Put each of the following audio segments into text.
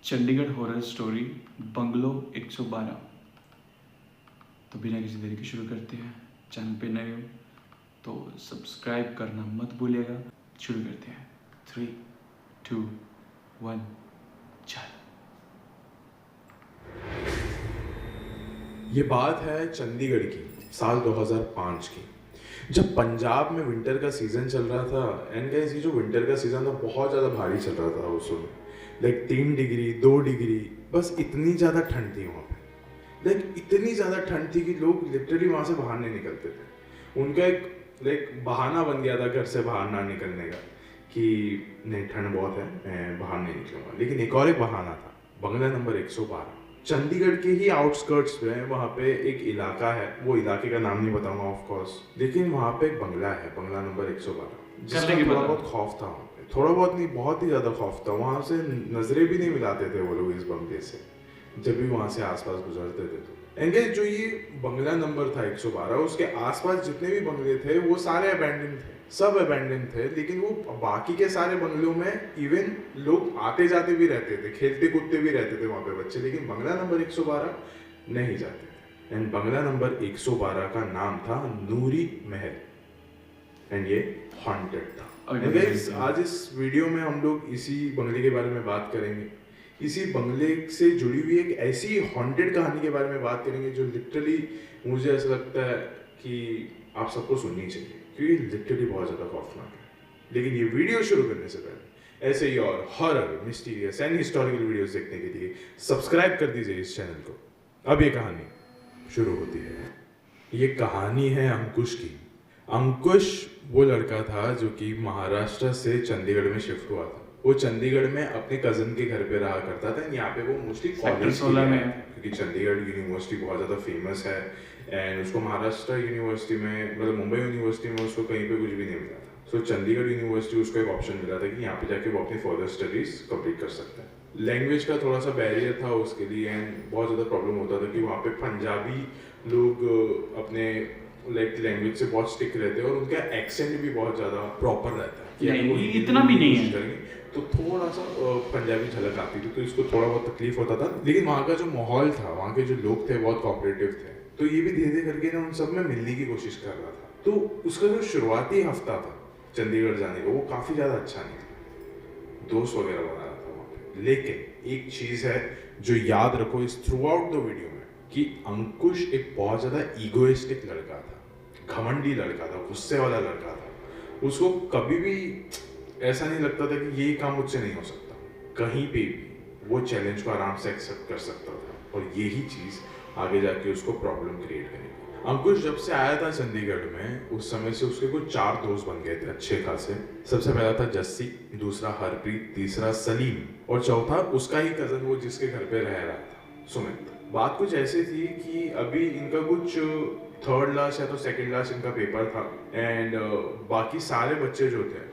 Chandigarh horror story bungalow 112। तो बिना किसी देरी के शुरू करते हैं। चैनल पे नए हो तो सब्सक्राइब करना मत भूलिएगा। शुरू करते हैं। 3, 2, 1 चल। ये बात है चंडीगढ़ की, साल 2005 की, जब पंजाब में विंटर का सीज़न चल रहा था। एंड गाइस, ये जो विंटर का सीज़न था बहुत ज़्यादा भारी चल रहा था उस समय। लाइक 3 डिग्री 2 डिग्री, बस इतनी ज़्यादा ठंड थी वहाँ पे। लाइक इतनी ज़्यादा ठंड थी कि लोग लिटरली वहाँ से बाहर नहीं निकलते थे। उनका एक बहाना बन गया था घर से बाहर ना निकलने का, कि नहीं ठंड बहुत है, मैं बाहर नहीं निकलूँगा। लेकिन एक और बहाना था, बंगला नंबर 112। चंडीगढ़ के ही आउटस्कर्ट्स पे वहाँ पे एक इलाका है, वो इलाके का नाम नहीं बताऊंगा ऑफ कोर्स, लेकिन वहाँ पे एक बंगला है, बंगला नंबर 112, जिसका थोड़ा बहुत खौफ था वहाँ पे। थोड़ा बहुत नहीं, बहुत ही ज़्यादा खौफ था। वहाँ से नजरें भी नहीं मिलाते थे वो लोग इस बंगले से, जब भी वहाँ से आसपास गुजरते थे। तो एंड जो ये बंगला नंबर था 112, उसके आसपास जितने भी बंगले थे वो सारे अबैंडन थे, सब अबैंडन थे। लेकिन वो बाकी के सारे बंगलों में इवन लोग आते जाते भी रहते थे, खेलते कूदते भी रहते थे वहाँ पे बच्चे, लेकिन बंगला नंबर 112 नहीं जाते थे। एंड बंगला नंबर 112 का नाम था नूरी महल, एंड ये हॉन्टेड था। आज इस वीडियो में हम लोग इसी बंगले के बारे में बात करेंगे, इसी बंगले से जुड़ी हुई एक ऐसी हॉन्टेड कहानी के बारे में बात करेंगे जो लिटरली मुझे ऐसा लगता है कि आप सबको सुननी चाहिए, क्योंकि लिटरली बहुत ज़्यादा खौफनाक है। लेकिन ये वीडियो शुरू करने से पहले ऐसे ही और horror, mysterious and historical videos देखने के लिए सब्सक्राइब कर दीजिए इस चैनल को। अब ये कहानी शुरू होती है। ये कहानी है अंकुश की। अंकुश वो लड़का था जो कि महाराष्ट्र से चंडीगढ़ में शिफ्ट हुआ था। वो चंडीगढ़ में अपने कजन के घर पे रहा करता था। यहाँ पे वो मोस्टली कॉलेज में, क्योंकि चंडीगढ़ यूनिवर्सिटी बहुत ज़्यादा फेमस है। एंड उसको महाराष्ट्र यूनिवर्सिटी में, मतलब मुंबई यूनिवर्सिटी में उसको कहीं पे कुछ भी नहीं मिला था। सो चंडीगढ़ यूनिवर्सिटी उसको एक ऑप्शन मिला था कि यहाँ पे जाके वो अपनी फर्दर स्टडीज कंप्लीट कर सकता है। लैंग्वेज का थोड़ा सा बैरियर था उसके लिए, एंड बहुत ज़्यादा प्रॉब्लम होता था कि वहाँ पे पंजाबी लोग अपने लैंग्वेज से बहुत स्टिक रहते हैं और उनका एक्सेंट भी बहुत ज़्यादा प्रॉपर रहता है। नहीं, इतना भी नहीं है, तो थोड़ा सा पंजाबी झलक आती थी, तो इसको थोड़ा बहुत तकलीफ होता था। लेकिन वहाँ का जो माहौल था, वहाँ के जो लोग थे बहुत कोऑपरेटिव थे, तो ये भी धीरे धीरे करके ना उन सब में मिलने की कोशिश कर रहा था। तो उसका जो शुरुआती हफ्ता था चंडीगढ़ जाने का, वो काफ़ी ज़्यादा अच्छा नहीं था। दोस्त वगैरह बना रहा था वहाँ पे। लेकिन एक चीज़ है जो याद रखो इस थ्रू आउट द वीडियो में, कि अंकुश एक बहुत ज़्यादा ईगोइस्टिक लड़का था, घमंडी लड़का था, गुस्से वाला लड़का था। उसको कभी भी ऐसा नहीं लगता था कि ये काम मुझसे नहीं हो सकता। कहीं पे भी वो चैलेंज को आराम से एक्सेप्ट कर सकता था, और यही चीज़ आगे जाके उसको प्रॉब्लम क्रिएट करेगी। अंकुश जब से आया था चंडीगढ़ में, उस समय से उसके कुछ 4 दोस्त बन गए थे अच्छे खासे। सबसे पहला था जस्सी, दूसरा हरप्रीत, तीसरा सलीम, और चौथा उसका ही कजन, वो जिसके घर पे रह रहा था, सुमित। बात कुछ ऐसी थी कि अभी इनका कुछ 3rd लास्ट या तो 2nd लास्ट इनका पेपर था। एंड बाकी सारे बच्चे जो थे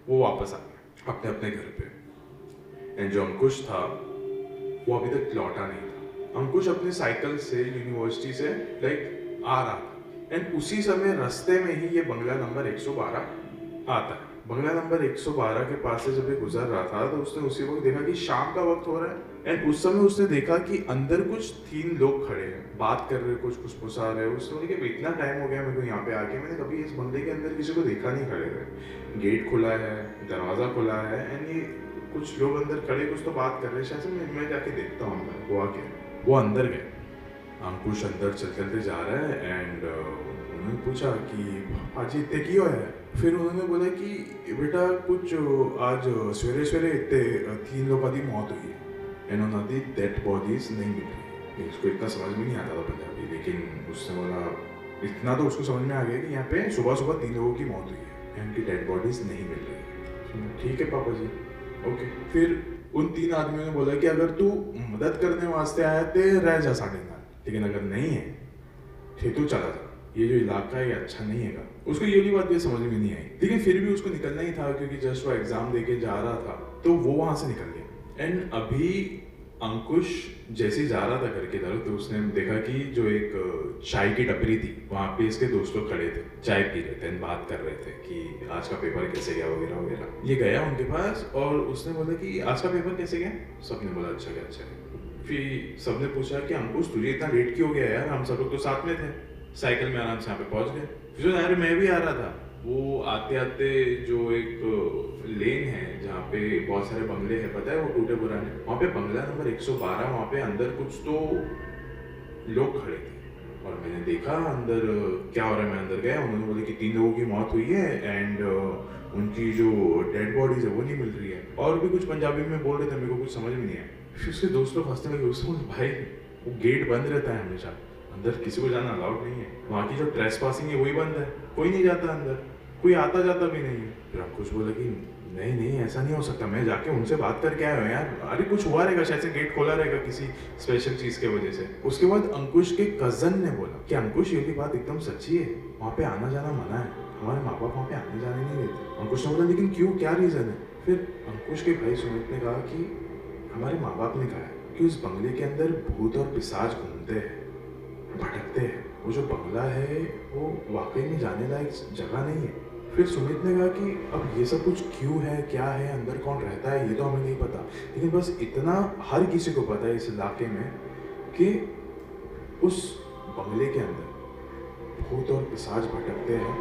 वो वापस आ गए अपने अपने घर पे। एंड जो अंकुश था वो अभी तक लौटा नहीं था। अंकुश अपने साइकिल से यूनिवर्सिटी से आ रहा था, एंड उसी समय रास्ते में ही ये बंगला नंबर 112 आता है। बंगला नंबर 112 के पास से जब ये गुजर रहा था, तो उसने उसी वक्त देखा कि शाम का वक्त हो रहा है। एंड उस समय उसने देखा कि अंदर कुछ 3 लोग खड़े हैं, बात कर रहे, कुछ फुसफुसा रहे। उसने बोला कि इतना टाइम हो गया मेरे को यहाँ पे आके, मैंने कभी इस बंगले के अंदर किसी को देखा नहीं खड़े हुए। गेट खुला है, दरवाज़ा खुला है, एंड ये कुछ लोग अंदर खड़े कुछ तो बात कर रहे हैं। शायद मैं जाके देखता हूँ अंदर हुआ क्या। वो अंदर गए। अंकुश अंदर चल चलते जा रहा है, एंड उन्होंने पूछा कि आज इतने क्यों है। फिर उन्होंने बोला कि बेटा कुछ आज सवेरे सवेरे इतने 3 लोगों की मौत हुई है, एंड उन्होंने दी डेड बॉडीज नहीं मिल रही। इसको इतना समझ में नहीं आता था पंजाबी, लेकिन उसने बोला, इतना तो उसको समझ में आ गया कि यहाँ पे सुबह सुबह 3 लोगों की मौत हुई है, एंड उनकी डेड बॉडीज नहीं मिल रही। ठीक है पापा जी, ओके। फिर उन 3 आदमियों ने बोला कि अगर तू मदद करने वास्ते आया तो रह जा साढ़े नाल, लेकिन अगर नहीं है फिर तू चला जा, ये जो इलाका है ये अच्छा नहीं है। उसको ये भी बात भी समझ में नहीं आई, लेकिन फिर भी उसको निकलना ही था, क्योंकि जस्ट वो एग्जाम देके जा रहा था, तो वो वहां से निकल गया। एंड अभी अंकुश जैसे ही जा रहा था घर की तरफ तो उसने देखा कि जो एक चाय की टपरी थी वहाँ पे इसके दोस्त लोग खड़े थे, चाय पी रहे थे, बात कर रहे थे कि आज का पेपर कैसे गया वगैरह वगैरह। ये गया उनके पास और उसने बोला कि आज का पेपर कैसे गया। सबने बोला अच्छा गया अच्छा गया। फिर सबने पूछा कि अंकुश तुझे इतना लेट क्यों हो गया यार, हम सब लोग तो साथ में थे, साइकिल में आराम से यहाँ पे पहुंच गए। फिर यार मैं भी आ रहा था। वो आते आते जो एक लेन है जहाँ पे बहुत सारे बंगले हैं, पता है वो टूटे पुराने, वहाँ पे बंगला नंबर 112, वहाँ पे अंदर कुछ तो लोग खड़े थे और मैंने देखा अंदर क्या हो रहा है। मैं अंदर गया, उन्होंने बोला कि 3 लोगों की मौत हुई है एंड उनकी जो डेड बॉडीज है वो नहीं मिल रही है, और भी कुछ पंजाबी में बोल रहे थे, मेरे को कुछ समझ में नहीं आया। फिर उसके दोस्त लोग हंसने लगे। उसने बोला भाई वो गेट बंद रहता है हमेशा, अंदर किसी को जाना अलाउड नहीं है, वहाँ की जो ट्रेस पासिंग है वही बंद है, कोई नहीं जाता अंदर, कोई आता जाता भी नहीं है। फिर अंकुश बोला कि नहीं नहीं ऐसा नहीं हो सकता, मैं जाके उनसे बात करके आया हूँ यार, अरे कुछ हुआ रहेगा, शायद से गेट खोला रहेगा किसी स्पेशल चीज के वजह से। उसके बाद अंकुश के कजन ने बोला कि अंकुश ये बात एकदम सच्ची है, वहाँ पे आना जाना मना है, हमारे माँ बाप वहाँ पे आने जाने नहीं देते। अंकुश ने बोला लेकिन क्यों, क्या रीजन है। फिर अंकुश के भाई सुमित ने कहा कि हमारे माँ बाप ने कहा है कि उस बंगले के अंदर भूत और पिशाच घूमते हैं, भटकते हैं, वो जो बंगला है वो वाकई में जाने लायक जगह नहीं है। फिर सुमित ने कहा कि अब ये सब कुछ क्यों है, क्या है, अंदर कौन रहता है, ये तो हमें नहीं पता, लेकिन बस इतना हर किसी को पता है इस इलाके में कि उस बंगले के अंदर भूत और पिशाच भटकते हैं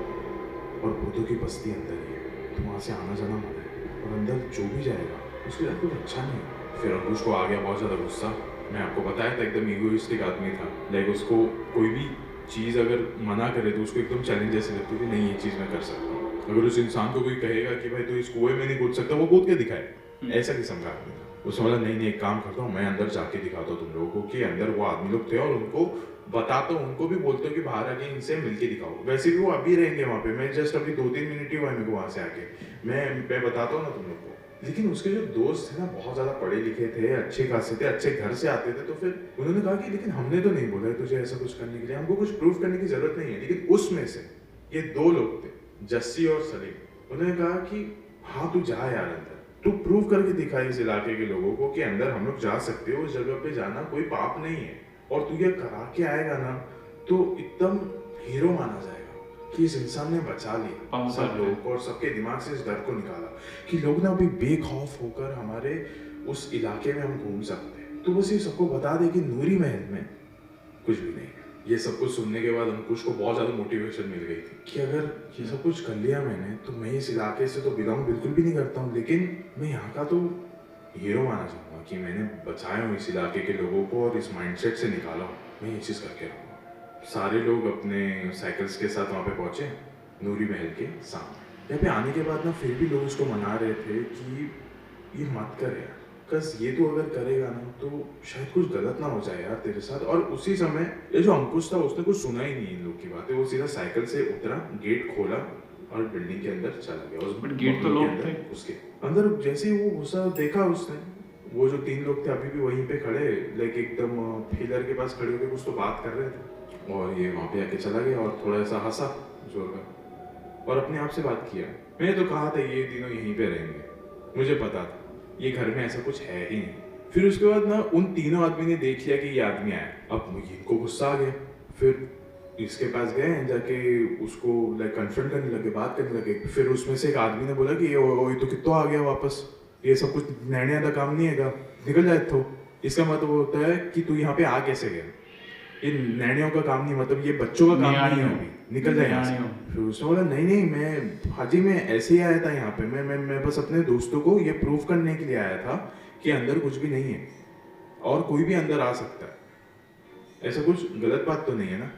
और भूतों की बस्ती अंदर ही है, तो वहाँ से आना जाना मना है, और अंदर जो भी जाएगा उसके साथ कुछ अच्छा नहीं है। फिर अंकुश को आ गया बहुत ज़्यादा गुस्सा। मैं आपको बताया था एकदम ईगोइस्टिक आदमी था, लाइक उसको कोई भी चीज़ अगर मना करे तो उसको एकदम चैलेंज जैसे लगती थी, नहीं ये चीज़ मैं कर सकता हूँ। अगर उस इंसान को कोई कहेगा कि भाई तू इस कुएं में नहीं कूद सकता, वो कूद के दिखाए, ऐसा किस्म का आदमी था। उसने बोला नहीं नहीं एक काम करता हूँ, मैं अंदर जाके दिखाता हूँ तुम लोगों को कि अंदर वो आदमी लोग थे, और उनको बताता हूँ, उनको भी बोलते हो कि बाहर आके इनसे मिलके दिखाओ। वैसे भी वो अभी रहेंगे वहाँ पे, मैं जस्ट अभी 2-3 मिनट ही हुआ है मेरे को वहाँ से आके, मैं बताता हूँ ना तुम लोग को। लेकिन उसके जो दोस्त थे ना बहुत ज्यादा पढ़े लिखे थे, अच्छे खासे थे, अच्छे घर से आते थे, तो फिर उन्होंने कहा कि लेकिन हमने तो नहीं बोला है तुझे ऐसा कुछ करने के लिए, हमको कुछ प्रूफ करने की जरूरत नहीं है। लेकिन उसमें से ये 2 लोग थे, जस्सी और सलीम, उन्होंने कहा कि हाँ तू जा यार अंदर, तू प्रूव करके दिखा इस इलाके के लोगों को कि अंदर हम लोग जा सकते हो, उस जगह पे जाना कोई पाप नहीं है, और तू ये करा के आएगा ना तो एकदम हीरो माना जाएगा कि इस इंसान ने बचा लिया सब लोगों को और सबके दिमाग से इस डर को निकाला कि लोग ना अभी बेखौफ होकर हमारे उस इलाके में हम घूम सकते हैं। तो बस ये सबको बता दे कि नूरी महल में कुछ भी नहीं है। ये सब कुछ सुनने के बाद अंकुश को बहुत ज़्यादा मोटिवेशन मिल गई थी कि अगर ये सब कुछ कर लिया मैंने तो मैं इस इलाके से तो बिलोंग बिल्कुल भी नहीं करता हूँ, लेकिन मैं यहाँ का तो हीरो माना चाहूँगा कि मैंने बचाया हूँ इस इलाके के लोगों को और इस माइंडसेट से निकाला हूँ, मैं ये चीज़ करके रहूँगा। सारे लोग अपने साइकिल्स के साथ वहाँ पे पहुँचे नूरी महल के सामने। यहाँ पे आने के बाद ना फिर भी लोग उसको मना रहे थे कि ये मत कर यार, बस ये तो अगर करेगा ना तो शायद कुछ गलत ना हो जाए यार तेरे साथ। और उसी समय ये जो अंकुश था उसने कुछ सुना ही नहीं इन लोग की बातें, वो सीधा साइकिल से उतरा, गेट खोला और बिल्डिंग के अंदर चला गया। उस गेट तो लोग थे उसके अंदर। जैसे ही वो घुसा देखा उसने वो जो 3 लोग थे अभी भी वहीं पे खड़े, लाइक एकदम पिलर के पास खड़े होकर कुछ तो बात कर रहे थे, और ये वहाँ पे आके चला गया और थोड़ा सा हंसा जोर का और अपने आप से बात किया। मैंने तो कहा था ये तीनों यहीं पे रहेंगे, मुझे पता था ये घर में ऐसा कुछ है ही नहीं। फिर उसके बाद ना उन तीनों आदमी ने देख लिया कि ये आदमी आया, अब इनको गुस्सा आ गया, फिर इसके पास गए, जाके उसको लाइक कन्फ्रंट करने लगे, बात करने लगे। फिर उसमें से एक आदमी ने बोला कि ये तो कितना आ गया वापस, ये सब कुछ नैने का काम नहीं है, निकल जाए। तो इसका मतलब होता है कि तू यहाँ पे आ कैसे गया, ये नैनियों का काम नहीं, मतलब ये बच्चों का काम नहीं है, अभी निकल जाए यहाँ से। फिर उसने बोला नहीं नहीं मैं हाजी मैं ऐसे ही आया था यहाँ पे, मैं बस अपने दोस्तों को ये प्रूव करने के लिए आया था कि अंदर कुछ भी नहीं है और कोई भी अंदर आ सकता है, ऐसा कुछ गलत बात तो नहीं है ना।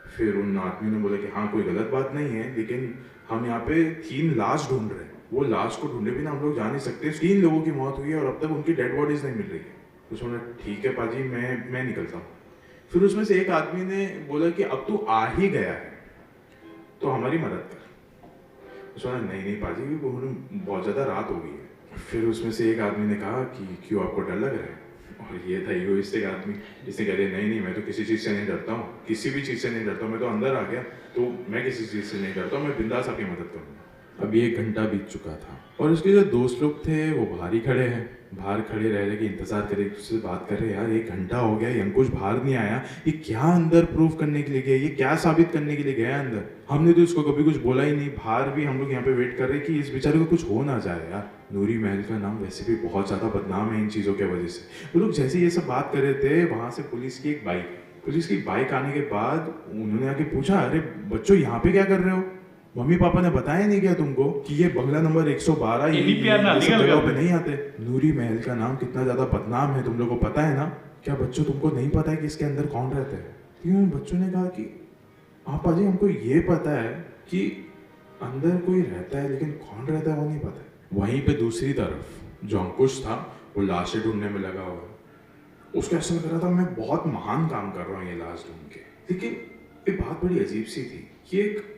फिर उन आदमी ने बोला कि हाँ कोई गलत बात नहीं है, लेकिन हम यहाँ पे 3 लाश ढूंढ रहे हैं, वो लाश को ढूंढे बिना हम लोग जा नहीं सकते। 3 लोगों की मौत हुई है और अब तक उनकी डेड बॉडीज नहीं मिल रही है। तो उसने ठीक है पाजी मैं निकलता हूँ। फिर उसमें से एक आदमी ने बोला कि अब तू आ ही गया है तो हमारी मदद कर। उसने नहीं नहीं पाजी बहुत ज़्यादा रात हो गई है। फिर उसमें से एक आदमी ने कहा कि क्यों आपको डर लग रहा है, और ये था ईगोइस्टिक आदमी, इसने कह दिया नहीं नहीं मैं तो किसी चीज़ से नहीं डरता हूँ, किसी भी चीज़ से नहीं डरता हूँ, मैं तो अंदर आ गया तो मैं किसी चीज़ से नहीं डरता हूँ, मैं बिंदास आपकी मदद करूँगा। अभी 1 घंटा बीत चुका था और उसके जो दोस्त लोग थे वो बाहर ही खड़े हैं, बाहर खड़े रह रहे कि इंतजार करे, एक दूसरे से बात कर रहे, यार 1 घंटा हो गया, ये अंकुश बाहर नहीं आया, ये क्या अंदर प्रूव करने के लिए गया, ये क्या साबित करने के लिए गया अंदर। हमने तो इसको कभी कुछ बोला ही नहीं, बाहर भी हम लोग यहाँ पे वेट कर रहे कि इस बेचारे को कुछ हो ना जाए यार। नूरी महल का नाम वैसे भी बहुत ज्यादा बदनाम है इन चीजों की वजह से। वो लोग जैसे ये सब बात कर रहे थे, वहां से पुलिस की बाइक आने के बाद उन्होंने आके पूछा, अरे बच्चों यहाँ पे क्या कर रहे हो, मम्मी पापा ने बताया नहीं क्या तुमको कि ये बंगला नंबर 112 ये सब जगह पे नहीं आते। नूरी महल का नाम कितना ज्यादा बदनाम है तुम लोगों को पता है ना। क्या बच्चों तुमको नहीं पता है कि इसके अंदर कौन रहते हैं? क्यों बच्चों ने कहा कि पापा जी हमको ये पता है कि अंदर कोई रहता है, लेकिन कौन रहता है वो नहीं पता है। वहीं पे दूसरी तरफ जो अंकुश था वो लाशें ढूंढने में लगा हुआ है। उसको ऐसा लग रहा था मैं बहुत महान काम कर रहा हूँ ये लाश ढूंढ के। लेकिन ये बात बड़ी अजीब सी थी कि एक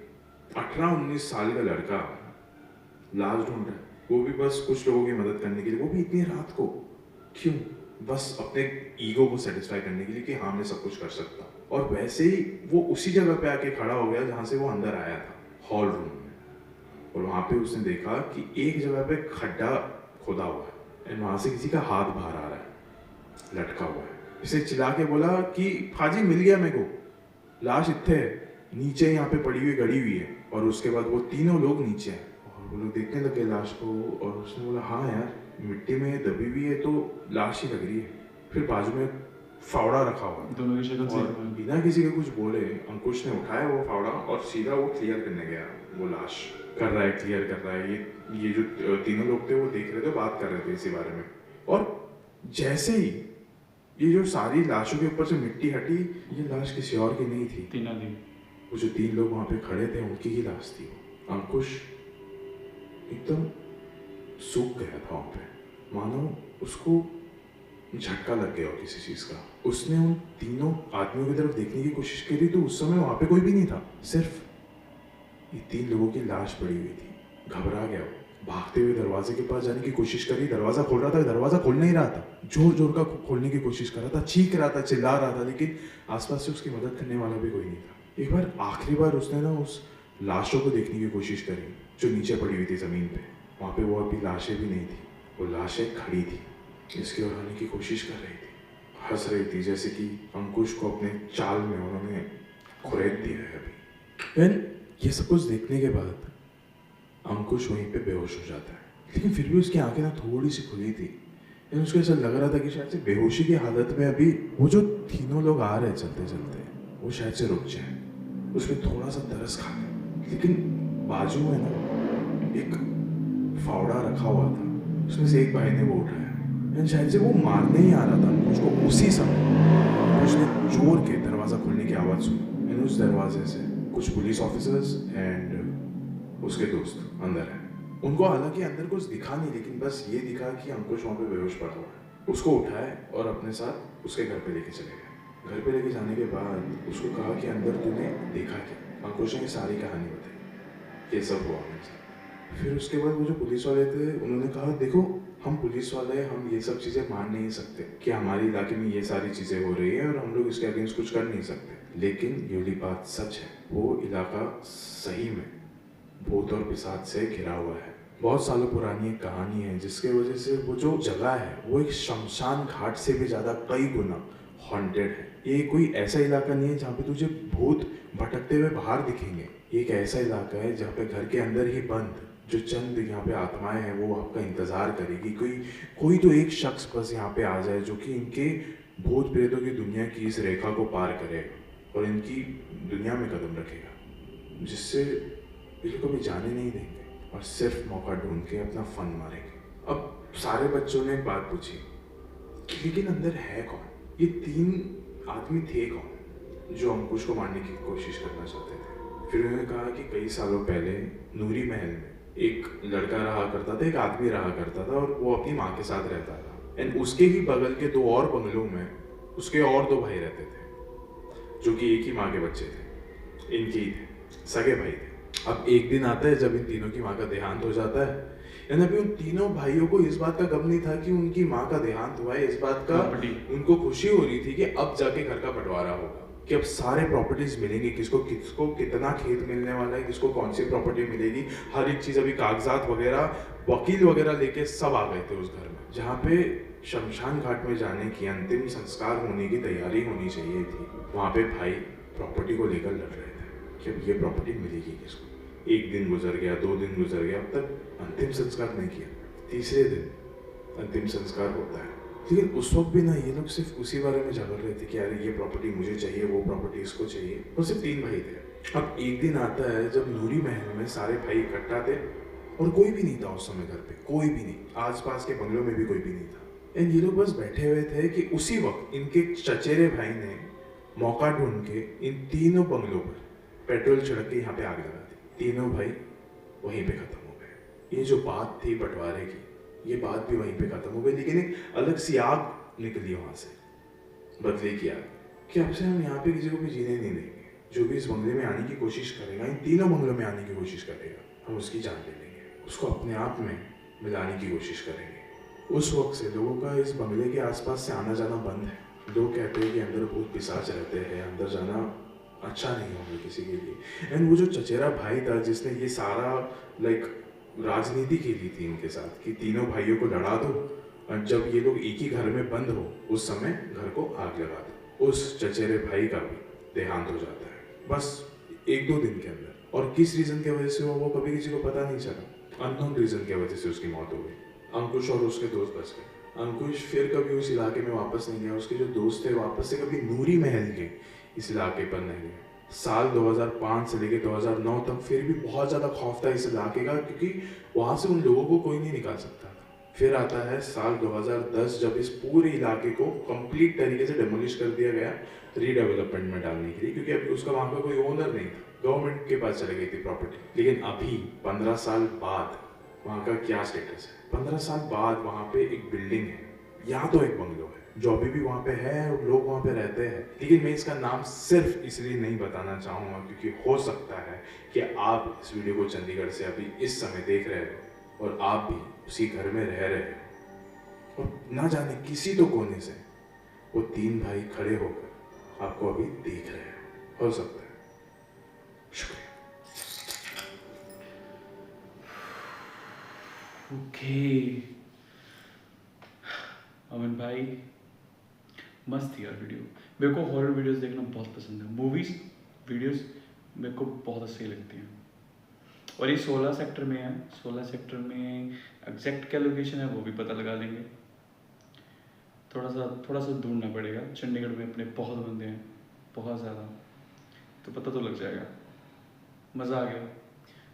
18-19 साल का लड़का लाश ढूंढ रहा है, वो भी बस कुछ लोगों की मदद करने के लिए, वो भी इतनी रात को। क्यों? बस अपने ईगो को सेटिस्फाई करने के लिए कि हाँ मैं सब कुछ कर सकता हूँ। और वैसे ही वो उसी जगह पे आके खड़ा हो गया जहाँ से वो अंदर आया था, हॉल रूम में। और वहाँ पे उसने देखा कि एक जगह पे खड्डा खोदा हुआ है और वहाँ से किसी का हाथ बाहर आ रहा है, लटका हुआ है। इसे चिल्ला के बोला कि हाजी मिल गया मेरे को, लाश इत्थे नीचे यहाँ पे पड़ी हुई गड़ी हुई है। और उसके बाद वो तीनों लोग नीचे हैं और वो लोग देखने लगे लाश को और उसने बोला हाँ यार मिट्टी में दबी हुई है तो लाश ही लग रही है। फिर बाजू में फावड़ा रखा हुआ दोनों की शक्ल और बिना किसी के कुछ बोले अंकुश ने उठाया वो फावड़ा और सीधा वो क्लियर करने गया। वो लाश कर रहा है, क्लियर कर रहा है। ये जो तीनों लोग थे वो देख रहे थे, बात कर रहे थे इसी बारे में। और जैसे ही ये जो सारी लाशों के ऊपर से मिट्टी हटी, ये लाश किसी और की नहीं थी। तीन आदमी, वो जो 3 लोग वहां पे खड़े थे उनकी ही लाश थी। अंकुश एकदम सूख गया था वहां पे, मानो उसको झटका लग गया हो किसी चीज का। उसने उन तीनों आदमियों की तरफ देखने की कोशिश करी तो उस समय वहां पे कोई भी नहीं था, सिर्फ ये 3 लोगों की लाश पड़ी हुई थी। घबरा गया वो, भागते हुए दरवाजे के पास जाने की कोशिश करी, दरवाजा खोल रहा था, दरवाजा खोल नहीं रहा था, जोर जोर का खोलने की कोशिश कर रहा था, चीख रहा था, चिल्ला रहा था, लेकिन आसपास से उसकी मदद करने वाला भी कोई नहीं था। एक बार आखिरी बार उसने ना उस लाशों को देखने की कोशिश करी जो नीचे पड़ी हुई थी जमीन पे। वहां पे वो अभी लाशें भी नहीं थी, वो लाशें खड़ी थी, इसकी ओर आने की कोशिश कर रही थी, हंस रही थी, जैसे कि अंकुश को अपने चाल में उन्होंने खुरेद दिया है अभी। फिर ये सब कुछ देखने के बाद अंकुश वहीं पे बेहोश हो जाता है, लेकिन फिर भी उसकी आंखें ना थोड़ी सी खुली थी। उसको ऐसा लग रहा था कि शायद से बेहोशी की हालत में अभी वो जो तीनों लोग आ रहे चलते चलते वो शायद से रुक जाए, उसमें थोड़ा सा तरस खा ले। लेकिन बाजू में ना एक फावड़ा रखा हुआ था, उसमें से एक भाई ने वो उठाया, शायद से वो मारने ही आ रहा था उसको। उसी समय उसने जोर के दरवाजा खोलने की आवाज़ सुनी। उस दरवाजे से कुछ पुलिस ऑफिसर्स एंड उसके दोस्त अंदर है। उनको हालांकि अंदर कुछ दिखा नहीं, लेकिन बस ये दिखा कि अंकुश वहाँ पे बेहोश पड़ा हुआ है। उसको उठाए और अपने साथ उसके घर पे लेके चले गए। घर पे लेके जाने के बाद उसको कहा कि अंदर तूने देखा क्या? अंकुश ने सारी कहानी बताई, ये सब हुआ मेरे साथ। फिर उसके बाद वो जो पुलिस वाले थे उन्होंने कहा देखो हम पुलिस वाले हम ये सब चीज़ें मान नहीं सकते कि हमारे इलाके में ये सारी चीज़ें हो रही है और हम लोग इसके अगेंस्ट कुछ कर नहीं सकते, लेकिन ये वाली बात सच है, वो इलाका सही में भूत और पिशाच से घिरा हुआ है। बहुत सालों पुरानी एक कहानी है जिसके वजह से वो जो जगह है वो एक शमशान घाट से भी ज़्यादा कई गुना हॉन्टेड है। ये कोई ऐसा इलाका नहीं है जहाँ पे तुझे भूत भटकते हुए बाहर दिखेंगे। ये एक ऐसा इलाका है जहाँ पे घर के अंदर ही बंद जो चंद यहाँ पे आत्माएं हैं वो आपका इंतजार करेगी। कोई तो एक शख्स बस यहाँ पे आ जाए जो कि इनके भूत प्रेतों की दुनिया की इस रेखा को पार करेगा और इनकी दुनिया में कदम रखेगा, जिससे ये लोग कभी जाने नहीं देंगे और सिर्फ मौका ढूंढ के अपना फन मारेंगे। अब सारे बच्चों ने एक बात पूछी कि लेकिन अंदर है कौन? ये 3 आदमी थे कौन जो अंकुश को मारने की कोशिश करना चाहते थे? फिर उन्होंने कहा कि कई सालों पहले नूरी महल में एक लड़का रहा करता था, एक आदमी रहा करता था और वो अपनी माँ के साथ रहता था। एंड उसके ही बगल के 2 और बंगलों में उसके और 2 भाई रहते थे जो कि एक ही माँ के बच्चे थे, इनके ही थे, सगे भाई थे। अब एक दिन आता है जब इन तीनों की माँ का देहांत हो जाता है। यानी अभी उन तीनों भाइयों को इस बात का गम नहीं था कि उनकी माँ का देहांत हुआ है, इस बात का उनको खुशी हो रही थी कि अब जाके घर का बंटवारा होगा। कि अब सारे प्रॉपर्टीज मिलेंगी, किसको किसको कितना खेत मिलने वाला है, किसको कौन सी प्रॉपर्टी मिलेगी, हर एक चीज़ अभी कागजात वगैरह, वकील वगैरह लेके सब आ गए थे उस घर में, जहाँ पे शमशान घाट में जाने की अंतिम संस्कार होने की तैयारी होनी चाहिए थी। वहाँ पे भाई प्रॉपर्टी को लेकर लड़ रहे थे कि अब ये प्रॉपर्टी मिलेगी किसको। एक दिन गुजर गया, 2 दिन गुजर गया, अब तक अंतिम संस्कार नहीं किया। तीसरे दिन अंतिम संस्कार होता है, लेकिन उस वक्त भी ना ये लोग सिर्फ उसी बारे में झगड़ रहे थे कि यार ये प्रॉपर्टी मुझे चाहिए, वो प्रॉपर्टी इसको चाहिए, और सिर्फ 3 भाई थे। अब एक दिन आता है जब नूरी महल में सारे भाई इकट्ठा थे और कोई भी नहीं था उस समय घर पे, कोई भी नहीं, आसपास के बंगलों में भी कोई भी नहीं था। एंड ये लोग बस बैठे हुए थे कि उसी वक्त इनके चचेरे भाई ने मौका ढूंढ के इन तीनों बंगलों पर पेट्रोल छिड़क के यहाँ पे आग लगा दी। तीनों भाई वहीं पे खत्म हो गए। ये जो बात थी बंटवारे की, ये बात भी वहीं पे खत्म हो गई, लेकिन एक अलग सी आग निकली वहां से, बदले की आग, कि अब से हम यहाँ पे किसी को भी जीने नहीं देंगे। जो भी इस बंगले में आने की कोशिश करेगा, इन तीनों बंगलों में आने की कोशिश करेगा, हम उसकी जान ले लेंगे, उसको अपने आप में मिलाने की कोशिश करेंगे। उस वक्त से लोगों का इस बंगले के आसपास से आना जाना बंद है। लोग कहते हैं कि अंदर भूत पिशाच रहते हैं, अंदर जाना अच्छा नहीं होगा किसी के लिए। एंड वो जो चचेरा भाई था जिसने ये सारा राजनीति खेली थी इनके साथ कि तीनों भाइयों को लड़ा दो, और जब ये लोग एक ही घर में बंद हो उस समय घर को आग लगा दो, उस चचेरे भाई का भी देहांत हो जाता है बस 1-2 दिन के अंदर। और किस रीजन की वजह से वो कभी किसी को पता नहीं चला। अननोन रीजन की वजह से उसकी मौत हो गई। अंकुश और उसके दोस्त बच गए। अंकुश फिर कभी उस इलाके में वापस नहीं गया। उसके जो दोस्त थे वापस से कभी नूरी महल के इस इलाके पर नहीं गए। साल 2005 से लेकर 2009 तक फिर भी बहुत ज़्यादा खौफ था इस इलाके का, क्योंकि वहाँ से उन लोगों को कोई नहीं निकाल सकता था। फिर आता है साल 2010 जब इस पूरे इलाके को कंप्लीट तरीके से डेमोलिश कर दिया गया रीडेवलपमेंट में डालने के लिए, क्योंकि अभी उसका वहाँ का कोई ओनर नहीं था, गवर्नमेंट के पास चली गई थी प्रॉपर्टी। लेकिन अभी 15 साल बाद वहाँ का क्या स्टेटस है? 15 साल बाद वहाँ पे एक बिल्डिंग है या तो एक बंगलो है जो अभी भी वहाँ पे है और लोग वहाँ पे रहते हैं। लेकिन मैं इसका नाम सिर्फ इसलिए नहीं बताना चाहूँगा क्योंकि हो सकता है कि आप इस वीडियो को चंडीगढ़ से अभी इस समय देख रहे हो और आप भी उसी घर में रह रहे हो और ना जाने किसी तो कोने से वो 3 भाई खड़े होकर आपको अभी देख रहे हैं। हो सकता है। शुक्रिया। ओके अमन भाई, मस्त थी यार वीडियो। मेरे को हॉरर वीडियोस देखना बहुत पसंद है। मूवीज वीडियोस मेरे को बहुत अच्छी लगती हैं। और ये 16 सेक्टर में है। 16 सेक्टर में एग्जैक्ट क्या लोकेशन है वो भी पता लगा लेंगे। थोड़ा सा ढूंढना पड़ेगा। चंडीगढ़ में अपने बहुत बंदे हैं, बहुत ज़्यादा, तो पता तो लग जाएगा। मज़ा आ गया।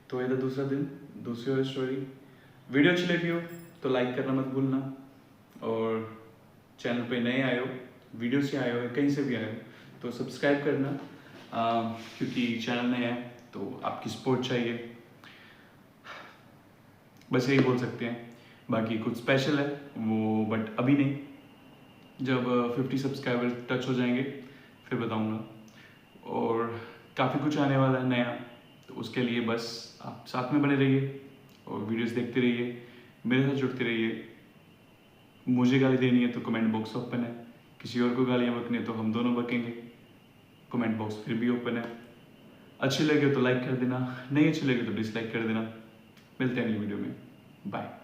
तो ये था दूसरा दिन, दूसरी और स्टोरी। वीडियो अच्छी लगी हो तो लाइक करना मत भूलना, और चैनल पे नए आए हो, वीडियो से आए हो, कहीं से भी आए हो तो सब्सक्राइब करना, क्योंकि चैनल नया है तो आपकी सपोर्ट चाहिए। बस यही बोल सकते हैं। बाकी कुछ स्पेशल है वो, बट अभी नहीं, जब 50 सब्सक्राइबर टच हो जाएंगे फिर बताऊंगा। और काफ़ी कुछ आने वाला है नया, तो उसके लिए बस आप साथ में बने रहिए और वीडियोस देखते रहिए, मेरे साथ जुड़ते रहिए। मुझे गाली देनी है तो कमेंट बॉक्स ओपन है, किसी और को गालियाँ बकनी है तो हम दोनों बकेंगे, कमेंट बॉक्स फिर भी ओपन है। अच्छी लगे तो लाइक कर देना, नहीं अच्छी लगे तो डिसलाइक कर देना। मिलते हैं अगली वीडियो में, बाय।